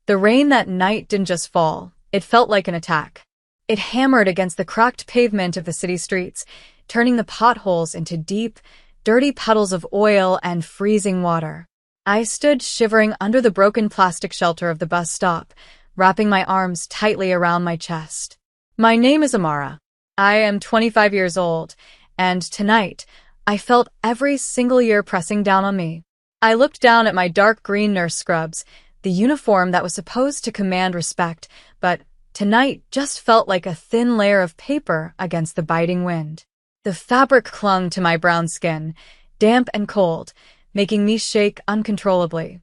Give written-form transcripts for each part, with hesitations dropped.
The rain that night didn't just fall, it felt like an attack. It hammered against the cracked pavement of the city streets, turning the potholes into deep, dirty puddles of oil and freezing water. I stood shivering under the broken plastic shelter of the bus stop, wrapping my arms tightly around my chest. My name is Amara. I am 25 years old, and tonight, I felt every single year pressing down on me. I looked down at my dark green nurse scrubs, the uniform that was supposed to command respect, but tonight just felt like a thin layer of paper against the biting wind. The fabric clung to my brown skin, damp and cold, making me shake uncontrollably.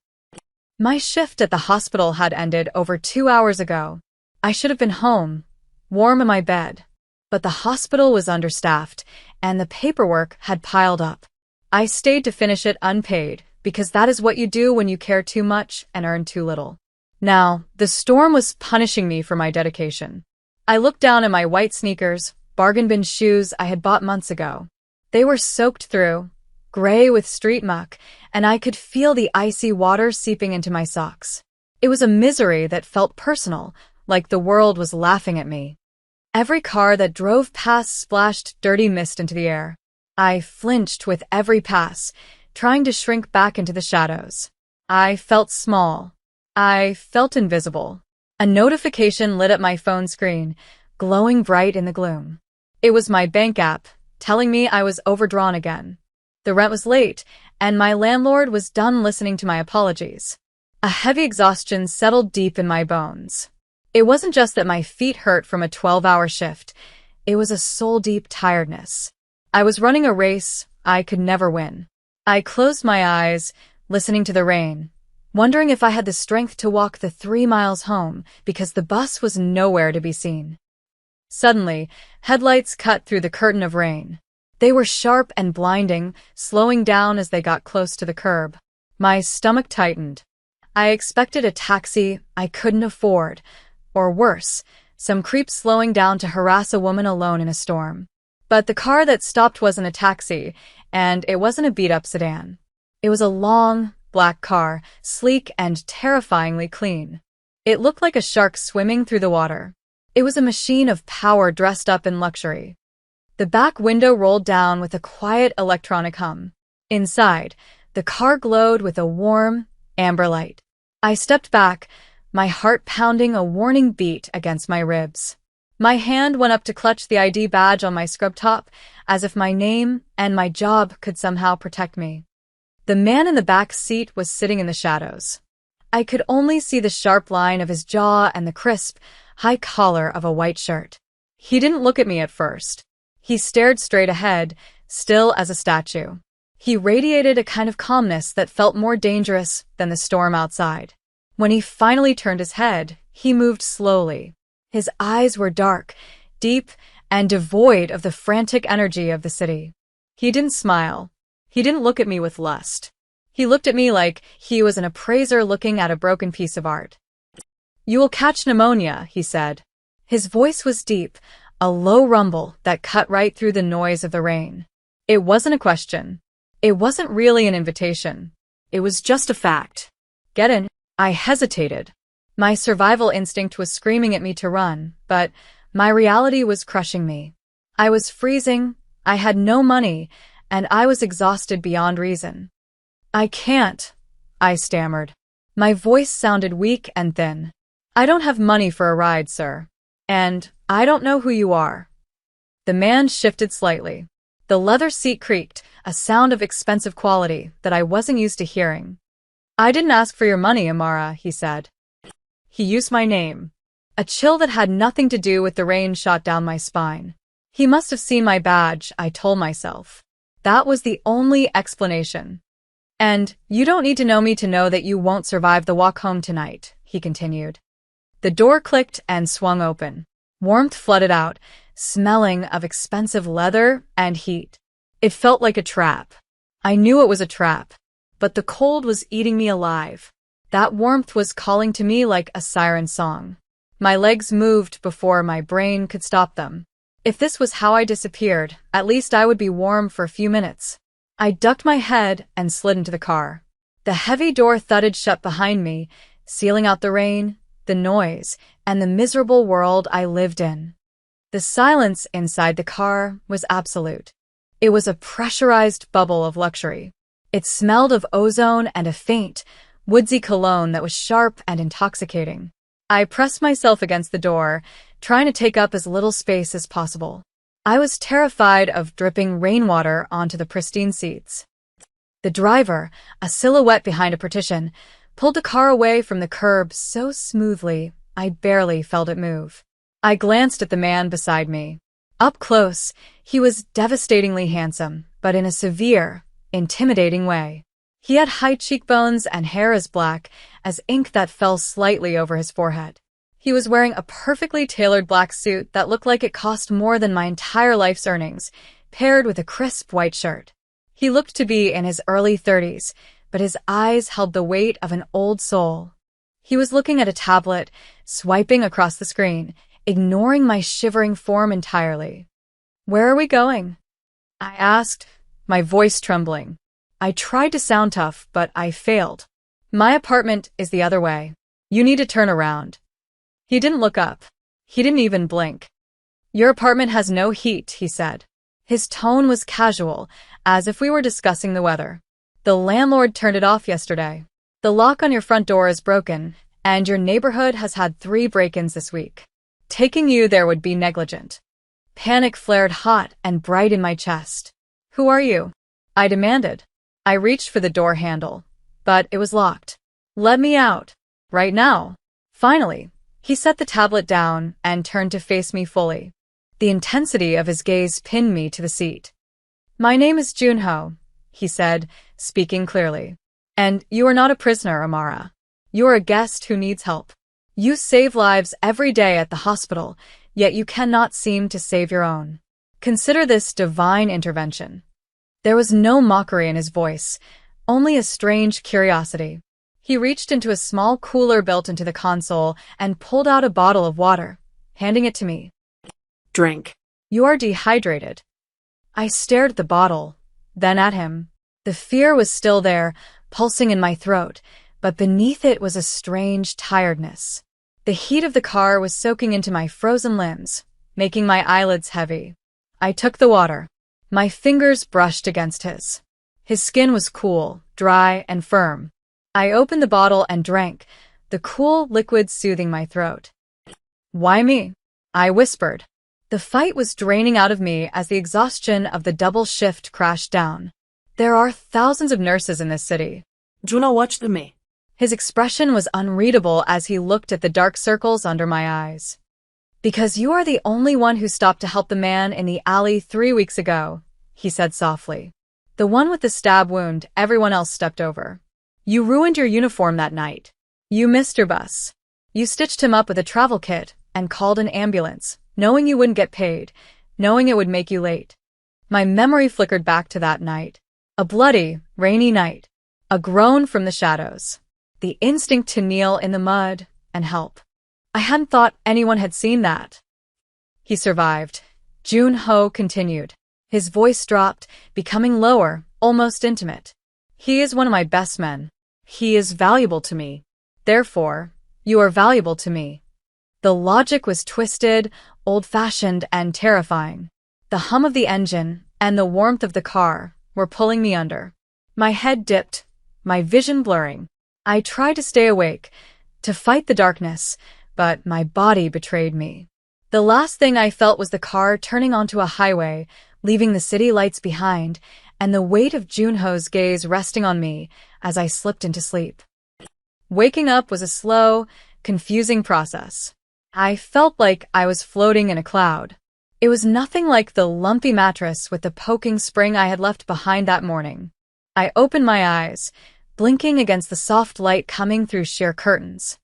My shift at the hospital had ended over 2 hours ago. I should have been home, warm in my bed. But the hospital was understaffed, and the paperwork had piled up. I stayed to finish it unpaid, because that is what you do when you care too much and earn too little. Now, the storm was punishing me for my dedication. I looked down at my white sneakers, bargain bin shoes I had bought months ago. They were soaked through, gray with street muck, and I could feel the icy water seeping into my socks. It was a misery that felt personal, like the world was laughing at me. Every car that drove past splashed dirty mist into the air. I flinched with every pass, trying to shrink back into the shadows. I felt small. I felt invisible. A notification lit up my phone screen, glowing bright in the gloom. It was my bank app, telling me I was overdrawn again. The rent was late, and my landlord was done listening to my apologies. A heavy exhaustion settled deep in my bones. It wasn't just that my feet hurt from a 12-hour shift. It was a soul-deep tiredness. I was running a race I could never win. I closed my eyes, listening to the rain, wondering if I had the strength to walk the 3 miles home because the bus was nowhere to be seen. Suddenly, headlights cut through the curtain of rain. They were sharp and blinding, slowing down as they got close to the curb. My stomach tightened. I expected a taxi I couldn't afford, or worse, some creep slowing down to harass a woman alone in a storm. But the car that stopped wasn't a taxi, and it wasn't a beat-up sedan. It was a long, black car, sleek and terrifyingly clean. It looked like a shark swimming through the water. It was a machine of power dressed up in luxury. The back window rolled down with a quiet electronic hum. Inside, the car glowed with a warm, amber light. I stepped back, my heart pounding a warning beat against my ribs. My hand went up to clutch the ID badge on my scrub top, as if my name and my job could somehow protect me. The man in the back seat was sitting in the shadows. I could only see the sharp line of his jaw and the crisp, high collar of a white shirt. He didn't look at me at first. He stared straight ahead, still as a statue. He radiated a kind of calmness that felt more dangerous than the storm outside. When he finally turned his head, he moved slowly. His eyes were dark, deep, and devoid of the frantic energy of the city. He didn't smile. He didn't look at me with lust. He looked at me like he was an appraiser looking at a broken piece of art. "You will catch pneumonia," he said. His voice was deep, a low rumble that cut right through the noise of the rain. It wasn't a question. It wasn't really an invitation. It was just a fact. "Get in." I hesitated. My survival instinct was screaming at me to run, but my reality was crushing me. I was freezing, I had no money, and I was exhausted beyond reason. "I can't," I stammered. My voice sounded weak and thin. "I don't have money for a ride, sir. And I don't know who you are." The man shifted slightly. The leather seat creaked, a sound of expensive quality that I wasn't used to hearing. "I didn't ask for your money, Amara," he said. He used my name. A chill that had nothing to do with the rain shot down my spine. He must have seen my badge, I told myself. That was the only explanation. "And you don't need to know me to know that you won't survive the walk home tonight," he continued. The door clicked and swung open. Warmth flooded out, smelling of expensive leather and heat. It felt like a trap. I knew it was a trap, but the cold was eating me alive. That warmth was calling to me like a siren song. My legs moved before my brain could stop them. If this was how I disappeared, at least I would be warm for a few minutes. I ducked my head and slid into the car. The heavy door thudded shut behind me, sealing out the rain, the noise, and the miserable world I lived in. The silence inside the car was absolute. It was a pressurized bubble of luxury. It smelled of ozone and a faint, woodsy cologne that was sharp and intoxicating. I pressed myself against the door, trying to take up as little space as possible. I was terrified of dripping rainwater onto the pristine seats. The driver, a silhouette behind a partition, pulled the car away from the curb so smoothly I barely felt it move. I glanced at the man beside me. Up close, he was devastatingly handsome, but in a severe, intimidating way. He had high cheekbones and hair as black as ink that fell slightly over his forehead. He was wearing a perfectly tailored black suit that looked like it cost more than my entire life's earnings, paired with a crisp white shirt. He looked to be in his early 30s, but his eyes held the weight of an old soul. He was looking at a tablet, swiping across the screen, ignoring my shivering form entirely. "Where are we going?" I asked, my voice trembling. I tried to sound tough, but I failed. "My apartment is the other way. You need to turn around." He didn't look up. He didn't even blink. "Your apartment has no heat," he said. His tone was casual, as if we were discussing the weather. "The landlord turned it off yesterday. The lock on your front door is broken, and your neighborhood has had 3 break-ins this week. Taking you there would be negligent." Panic flared hot and bright in my chest. "Who are you?" I demanded. I reached for the door handle, but it was locked. "Let me out. Right now." Finally, he set the tablet down and turned to face me fully. The intensity of his gaze pinned me to the seat. "My name is Junho," he said, speaking clearly. "And you are not a prisoner, Amara. You are a guest who needs help. You save lives every day at the hospital, yet you cannot seem to save your own. Consider this divine intervention." There was no mockery in his voice, only a strange curiosity. He reached into a small cooler built into the console and pulled out a bottle of water, handing it to me. "Drink." "You are dehydrated." I stared at the bottle, then at him. The fear was still there, pulsing in my throat, but beneath it was a strange tiredness. The heat of the car was soaking into my frozen limbs, making my eyelids heavy. I took the water. My fingers brushed against his. His skin was cool, dry, and firm. I opened the bottle and drank, the cool liquid soothing my throat. "Why me?" I whispered. The fight was draining out of me as the exhaustion of the double shift crashed down. "There are thousands of nurses in this city." Juno watched me. His expression was unreadable as he looked at the dark circles under my eyes. "Because you are the only one who stopped to help the man in the alley 3 weeks ago," he said softly. "The one with the stab wound everyone else stepped over. You ruined your uniform that night. You missed your bus. You stitched him up with a travel kit and called an ambulance, knowing you wouldn't get paid, knowing it would make you late." My memory flickered back to that night. A bloody, rainy night. A groan from the shadows. The instinct to kneel in the mud and help. I hadn't thought anyone had seen that. "He survived," Junho continued. His voice dropped, becoming lower, almost intimate. "He is one of my best men. He is valuable to me. Therefore, you are valuable to me." The logic was twisted, old-fashioned, and terrifying. The hum of the engine and the warmth of the car were pulling me under. My head dipped, my vision blurring. I tried to stay awake, to fight the darkness, but my body betrayed me. The last thing I felt was the car turning onto a highway, leaving the city lights behind, and the weight of Junho's gaze resting on me as I slipped into sleep. Waking up was a slow, confusing process. I felt like I was floating in a cloud. It was nothing like the lumpy mattress with the poking spring I had left behind that morning. I opened my eyes, blinking against the soft light coming through sheer curtains.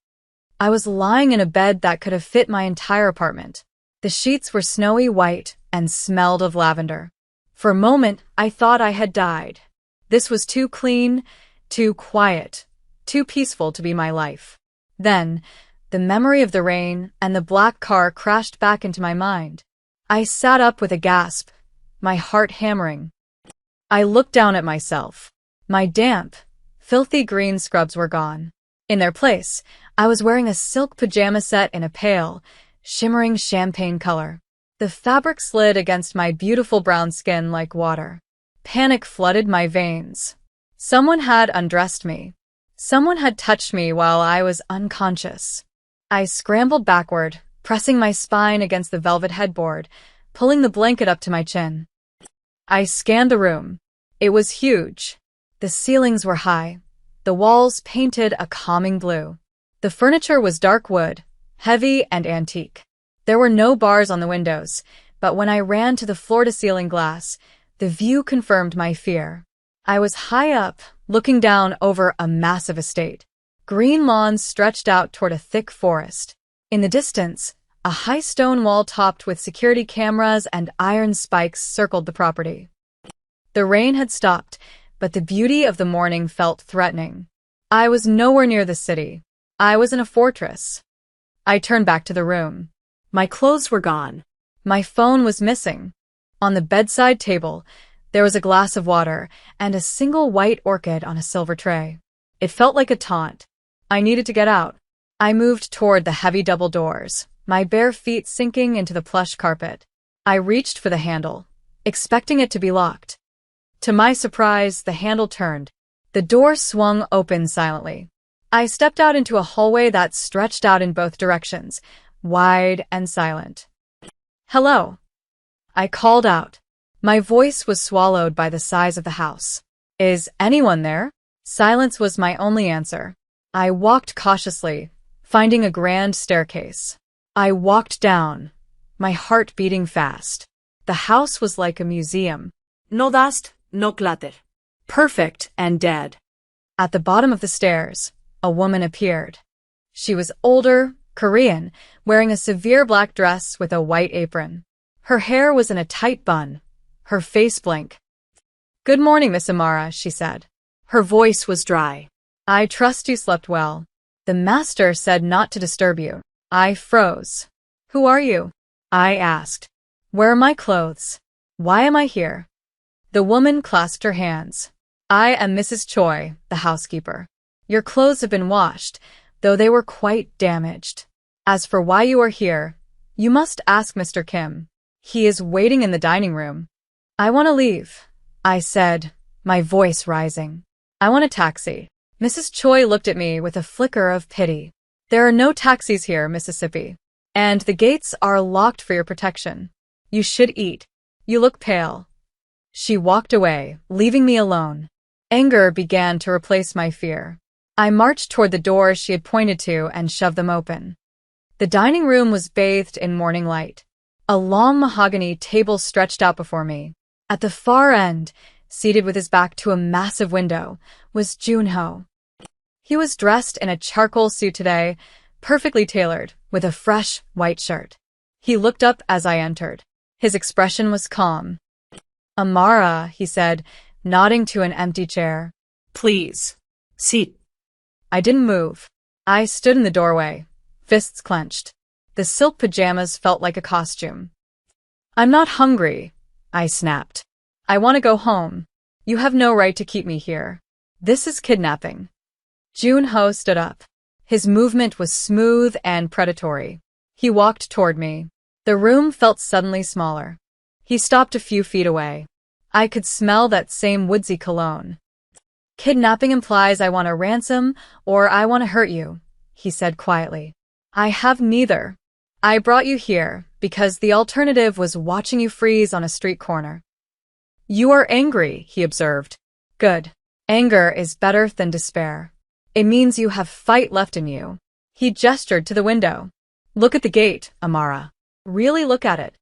I was lying in a bed that could have fit my entire apartment. The sheets were snowy white and smelled of lavender. For a moment, I thought I had died. This was too clean, too quiet, too peaceful to be my life. Then, the memory of the rain and the black car crashed back into my mind. I sat up with a gasp, my heart hammering. I looked down at myself. My damp, filthy green scrubs were gone. In their place, I was wearing a silk pajama set in a pale, shimmering champagne color. The fabric slid against my beautiful brown skin like water. Panic flooded my veins. Someone had undressed me. Someone had touched me while I was unconscious. I scrambled backward, pressing my spine against the velvet headboard, pulling the blanket up to my chin. I scanned the room. It was huge. The ceilings were high. The walls painted a calming blue. The furniture was dark wood, heavy and antique. There were no bars on the windows, but when I ran to the floor-to-ceiling glass, the view confirmed my fear. I was high up, looking down over a massive estate. Green lawns stretched out toward a thick forest. In the distance, a high stone wall topped with security cameras and iron spikes circled the property. The rain had stopped, but the beauty of the morning felt threatening. I was nowhere near the city. I was in a fortress. I turned back to the room. My clothes were gone. My phone was missing. On the bedside table, there was a glass of water and a single white orchid on a silver tray. It felt like a taunt. I needed to get out. I moved toward the heavy double doors, my bare feet sinking into the plush carpet. I reached for the handle, expecting it to be locked. To my surprise, the handle turned. The door swung open silently. I stepped out into a hallway that stretched out in both directions, wide and silent. "Hello," I called out. My voice was swallowed by the size of the house. "Is anyone there?" Silence was my only answer. I walked cautiously, finding a grand staircase. I walked down, my heart beating fast. The house was like a museum. No dust, no clutter. Perfect and dead. At the bottom of the stairs, a woman appeared. She was older, Korean, wearing a severe black dress with a white apron. Her hair was in a tight bun, her face blank. "Good morning, Miss Amara," she said. Her voice was dry. "I trust you slept well. The master said not to disturb you." I froze. "Who are you?" I asked. "Where are my clothes? Why am I here?" The woman clasped her hands. "I am Mrs. Choi, the housekeeper. Your clothes have been washed, though they were quite damaged. As for why you are here, you must ask Mr. Kim. He is waiting in the dining room." "I want to leave," I said, my voice rising. "I want a taxi." Mrs. Choi looked at me with a flicker of pity. "There are no taxis here, Mississippi. And the gates are locked for your protection. You should eat. You look pale." She walked away, leaving me alone. Anger began to replace my fear. I marched toward the doors she had pointed to and shoved them open. The dining room was bathed in morning light. A long mahogany table stretched out before me. At the far end, seated with his back to a massive window, was Junho. He was dressed in a charcoal suit today, perfectly tailored, with a fresh, white shirt. He looked up as I entered. His expression was calm. "Amara," he said, nodding to an empty chair. "Please, sit." I didn't move. I stood in the doorway, fists clenched. The silk pajamas felt like a costume. "I'm not hungry," I snapped. "I want to go home. You have no right to keep me here. This is kidnapping." Junho stood up. His movement was smooth and predatory. He walked toward me. The room felt suddenly smaller. He stopped a few feet away. I could smell that same woodsy cologne. "Kidnapping implies I want a ransom or I want to hurt you," he said quietly. "I have neither. I brought you here because the alternative was watching you freeze on a street corner." "You are angry," he observed. "Good. Anger is better than despair. It means you have fight left in you." He gestured to the window. "Look at the gate, Amara. Really look at it."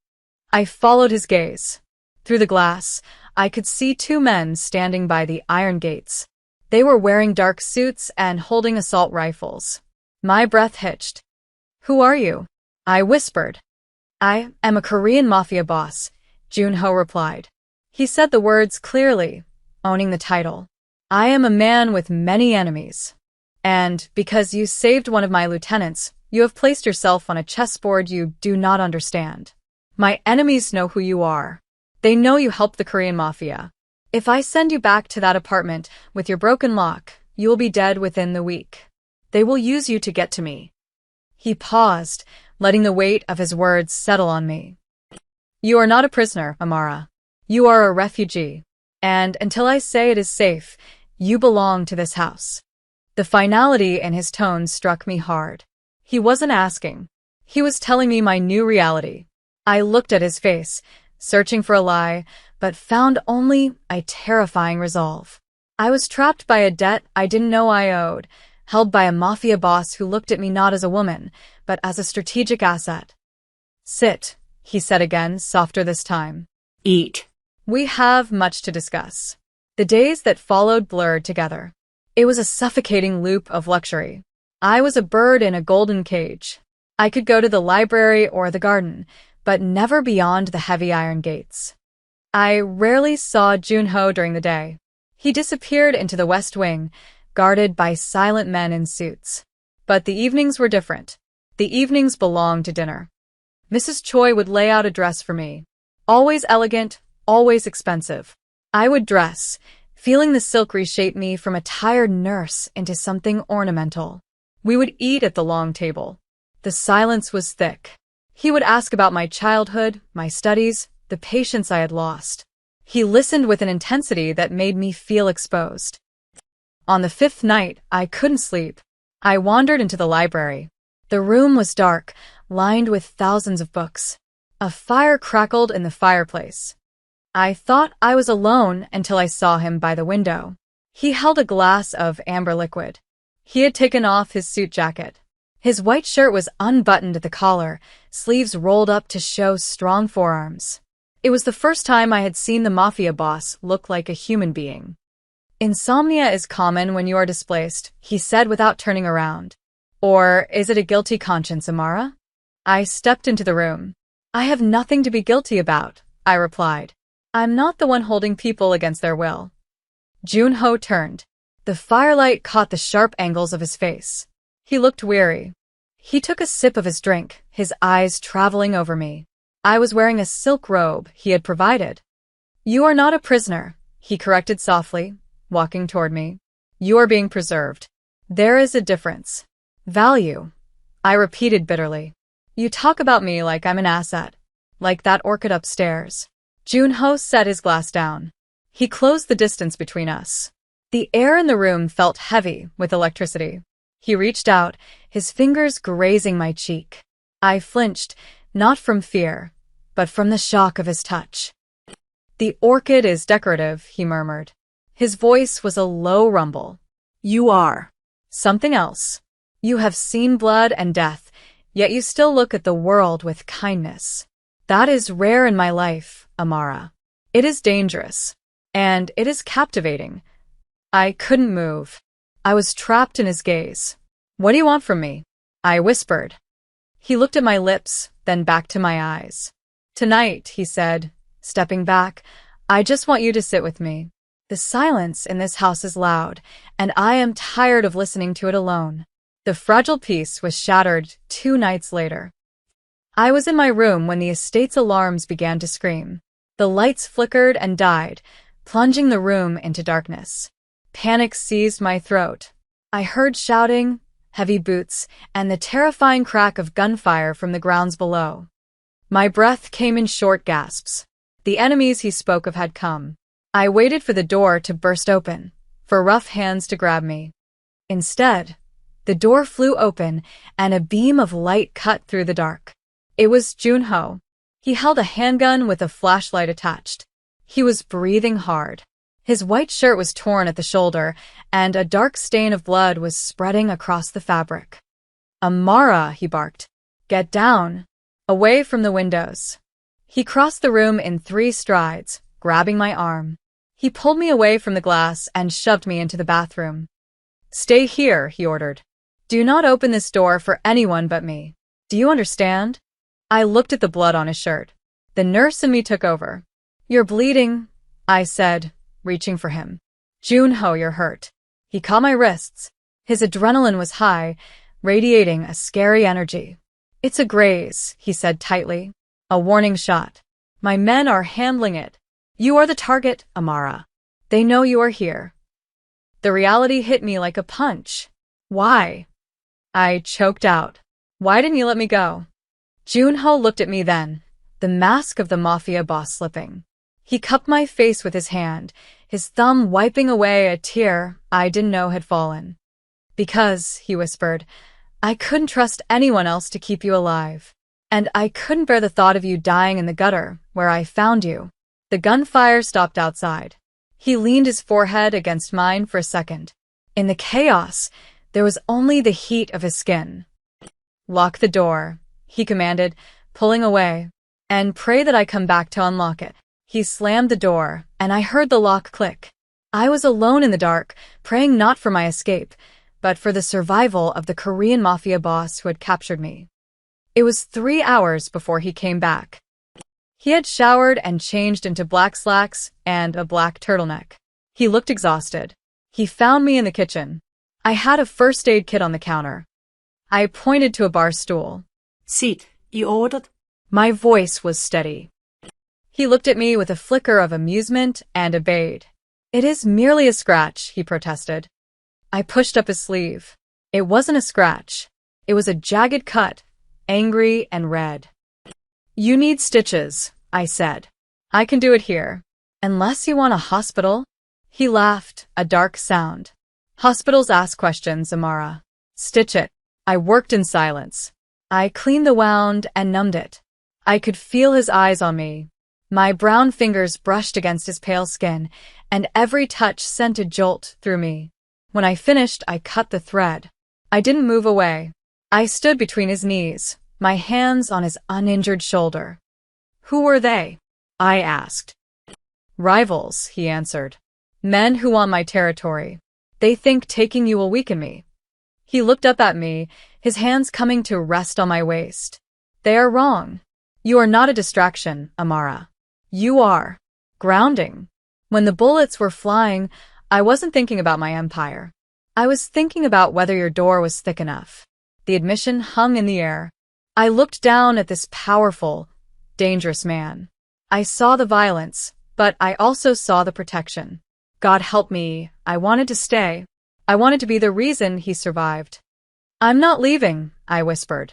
I followed his gaze. Through the glass, I could see two men standing by the iron gates. They were wearing dark suits and holding assault rifles. My breath hitched. "Who are you?" I whispered. "I am a Korean Mafia boss," Junho replied. He said the words clearly, owning the title. "I am a man with many enemies. And because you saved one of my lieutenants, you have placed yourself on a chessboard you do not understand. My enemies know who you are. They know you helped the Korean Mafia. If I send you back to that apartment with your broken lock, you will be dead within the week. They will use you to get to me. He paused, letting the weight of his words settle on me. You are not a prisoner, Amara. You are a refugee. And until I say it is safe, you belong to this house. The finality in his tone struck me hard. He wasn't asking. He was telling me my new reality. I looked at his face, searching for a lie, but found only a terrifying resolve. I was trapped by a debt I didn't know I owed, held by a mafia boss who looked at me not as a woman, but as a strategic asset. Sit, he said again, softer this time. Eat. We have much to discuss. The days that followed blurred together. It was a suffocating loop of luxury. I was a bird in a golden cage. I could go to the library or the garden, but never beyond the heavy iron gates. I rarely saw Junho during the day. He disappeared into the West Wing, guarded by silent men in suits. But the evenings were different. The evenings belonged to dinner. Mrs. Choi would lay out a dress for me. Always elegant, always expensive. I would dress, feeling the silk reshape me from a tired nurse into something ornamental. We would eat at the long table. The silence was thick. He would ask about my childhood, my studies, the patience I had lost. He listened with an intensity that made me feel exposed. On the fifth night, I couldn't sleep. I wandered into the library. The room was dark, lined with thousands of books. A fire crackled in the fireplace. I thought I was alone until I saw him by the window. He held a glass of amber liquid. He had taken off his suit jacket. His white shirt was unbuttoned at the collar, sleeves rolled up to show strong forearms. It was the first time I had seen the mafia boss look like a human being. Insomnia is common when you are displaced, he said without turning around. Or is it a guilty conscience, Amara? I stepped into the room. I have nothing to be guilty about, I replied. I'm not the one holding people against their will. Junho turned. The firelight caught the sharp angles of his face. He looked weary. He took a sip of his drink, his eyes traveling over me. I was wearing a silk robe he had provided. You are not a prisoner, he corrected softly, walking toward me. You are being preserved. There is a difference. Value, I repeated bitterly. You talk about me like I'm an asset, like that orchid upstairs. Junho set his glass down. He closed the distance between us. The air in the room felt heavy with electricity. He reached out, his fingers grazing my cheek. I flinched, not from fear, but from the shock of his touch. The orchid is decorative, he murmured. His voice was a low rumble. You are. Something else. You have seen blood and death, yet you still look at the world with kindness. That is rare in my life, Amara. It is dangerous. And it is captivating. I couldn't move. I was trapped in his gaze. What do you want from me? I whispered. He looked at my lips, then back to my eyes. Tonight, he said, stepping back, I just want you to sit with me. The silence in this house is loud, and I am tired of listening to it alone. The fragile peace was shattered 2 nights later. I was in my room when the estate's alarms began to scream. The lights flickered and died, plunging the room into darkness. Panic seized my throat. I heard shouting, heavy boots, and the terrifying crack of gunfire from the grounds below. My breath came in short gasps. The enemies he spoke of had come. I waited for the door to burst open, for rough hands to grab me. Instead, the door flew open, and a beam of light cut through the dark. It was Junho. He held a handgun with a flashlight attached. He was breathing hard. His white shirt was torn at the shoulder, and a dark stain of blood was spreading across the fabric. Amara, he barked. Get down. Away from the windows. He crossed the room in 3 strides, grabbing my arm. He pulled me away from the glass and shoved me into the bathroom. Stay here, he ordered. Do not open this door for anyone but me. Do you understand? I looked at the blood on his shirt. The nurse in me took over. You're bleeding, I said, reaching for him. Junho, you're hurt. He caught my wrists. His adrenaline was high, radiating a scary energy. It's a graze, he said tightly. A warning shot. My men are handling it. You are the target, Amara. They know you are here. The reality hit me like a punch. Why? I choked out. Why didn't you let me go? Junho looked at me then, the mask of the Mafia boss slipping. He cupped my face with his hand, his thumb wiping away a tear I didn't know had fallen. Because, he whispered, I couldn't trust anyone else to keep you alive. And I couldn't bear the thought of you dying in the gutter, where I found you. The gunfire stopped outside. He leaned his forehead against mine for a second. In the chaos, there was only the heat of his skin. Lock the door, he commanded, pulling away, and pray that I come back to unlock it. He slammed the door, and I heard the lock click. I was alone in the dark, praying not for my escape, but for the survival of the Korean Mafia boss who had captured me. It was 3 hours before he came back. He had showered and changed into black slacks and a black turtleneck. He looked exhausted. He found me in the kitchen. I had a first aid kit on the counter. I pointed to a bar stool. Sit, you ordered? My voice was steady. He looked at me with a flicker of amusement and obeyed. It is merely a scratch, he protested. I pushed up his sleeve. It wasn't a scratch. It was a jagged cut, angry and red. You need stitches, I said. I can do it here. Unless you want a hospital? He laughed, a dark sound. Hospitals ask questions, Amara. Stitch it. I worked in silence. I cleaned the wound and numbed it. I could feel his eyes on me. My brown fingers brushed against his pale skin, and every touch sent a jolt through me. When I finished, I cut the thread. I didn't move away. I stood between his knees, my hands on his uninjured shoulder. Who were they? I asked. Rivals, he answered. Men who want my territory. They think taking you will weaken me. He looked up at me, his hands coming to rest on my waist. They are wrong. You are not a distraction, Amara. You are. Grounding. When the bullets were flying, I wasn't thinking about my empire. I was thinking about whether your door was thick enough. The admission hung in the air. I looked down at this powerful, dangerous man. I saw the violence, but I also saw the protection. God help me, I wanted to stay. I wanted to be the reason he survived. I'm not leaving, I whispered.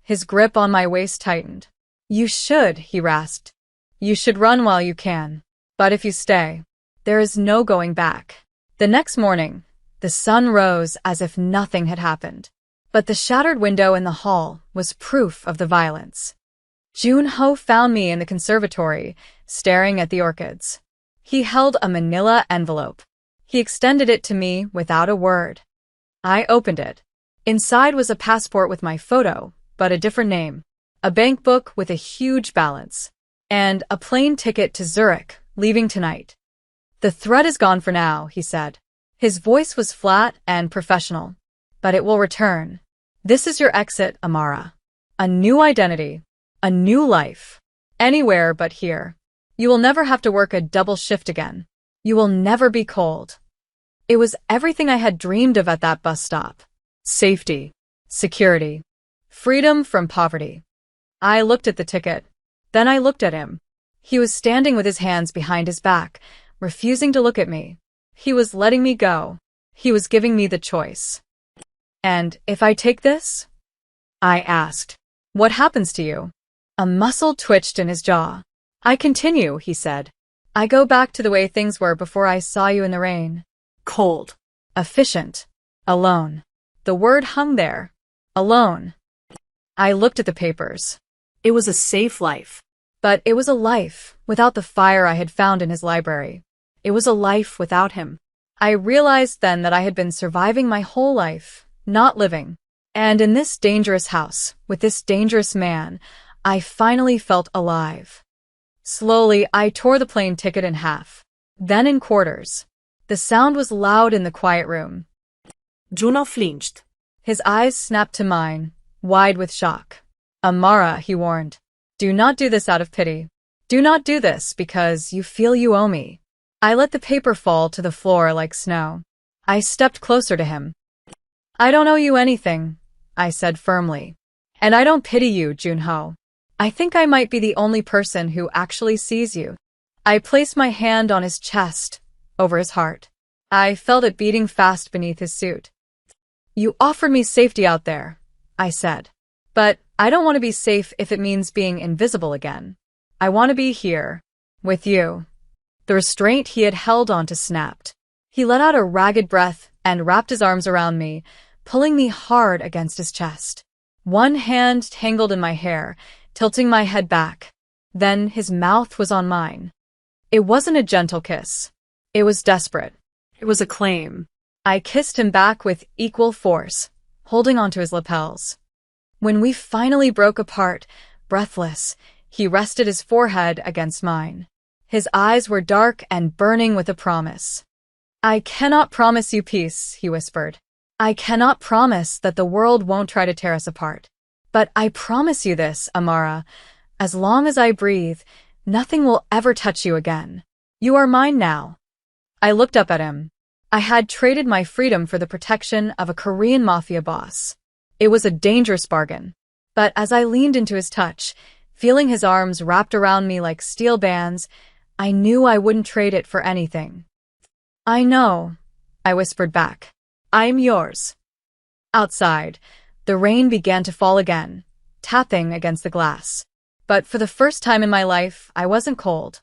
His grip on my waist tightened. You should, he rasped. You should run while you can. But if you stay, there is no going back. The next morning, the sun rose as if nothing had happened. But the shattered window in the hall was proof of the violence. Junho found me in the conservatory, staring at the orchids. He held a manila envelope. He extended it to me without a word. I opened it. Inside was a passport with my photo, but a different name. A bank book with a huge balance. And a plane ticket to Zurich, leaving tonight. The threat is gone for now, he said. His voice was flat and professional. But it will return. This is your exit, Amara. A new identity. A new life. Anywhere but here. You will never have to work a double shift again. You will never be cold. It was everything I had dreamed of at that bus stop. Safety. Security. Freedom from poverty. I looked at the ticket. Then I looked at him. He was standing with his hands behind his back, refusing to look at me. He was letting me go. He was giving me the choice. And if I take this? I asked. What happens to you? A muscle twitched in his jaw. I continue, he said. I go back to the way things were before I saw you in the rain. Cold. Efficient. Alone. The word hung there. Alone. I looked at the papers. It was a safe life. But it was a life without the fire I had found in his library. It was a life without him. I realized then that I had been surviving my whole life, not living. And in this dangerous house, with this dangerous man, I finally felt alive. Slowly, I tore the plane ticket in half, then in quarters. The sound was loud in the quiet room. Juno flinched. His eyes snapped to mine, wide with shock. Amara, he warned. Do not do this out of pity. Do not do this because you feel you owe me. I let the paper fall to the floor like snow. I stepped closer to him. I don't owe you anything, I said firmly. And I don't pity you, Junho. I think I might be the only person who actually sees you. I placed my hand on his chest, over his heart. I felt it beating fast beneath his suit. You offered me safety out there, I said. But I don't want to be safe if it means being invisible again. I want to be here, with you. The restraint he had held onto snapped. He let out a ragged breath and wrapped his arms around me, pulling me hard against his chest. One hand tangled in my hair, tilting my head back. Then his mouth was on mine. It wasn't a gentle kiss. It was desperate. It was a claim. I kissed him back with equal force, holding onto his lapels. When we finally broke apart, breathless, he rested his forehead against mine. His eyes were dark and burning with a promise. I cannot promise you peace, he whispered. I cannot promise that the world won't try to tear us apart. But I promise you this, Amara. As long as I breathe, nothing will ever touch you again. You are mine now. I looked up at him. I had traded my freedom for the protection of a Korean Mafia boss. It was a dangerous bargain. But as I leaned into his touch, feeling his arms wrapped around me like steel bands, I knew I wouldn't trade it for anything. I know, I whispered back. I'm yours. Outside, the rain began to fall again, tapping against the glass. But for the first time in my life, I wasn't cold.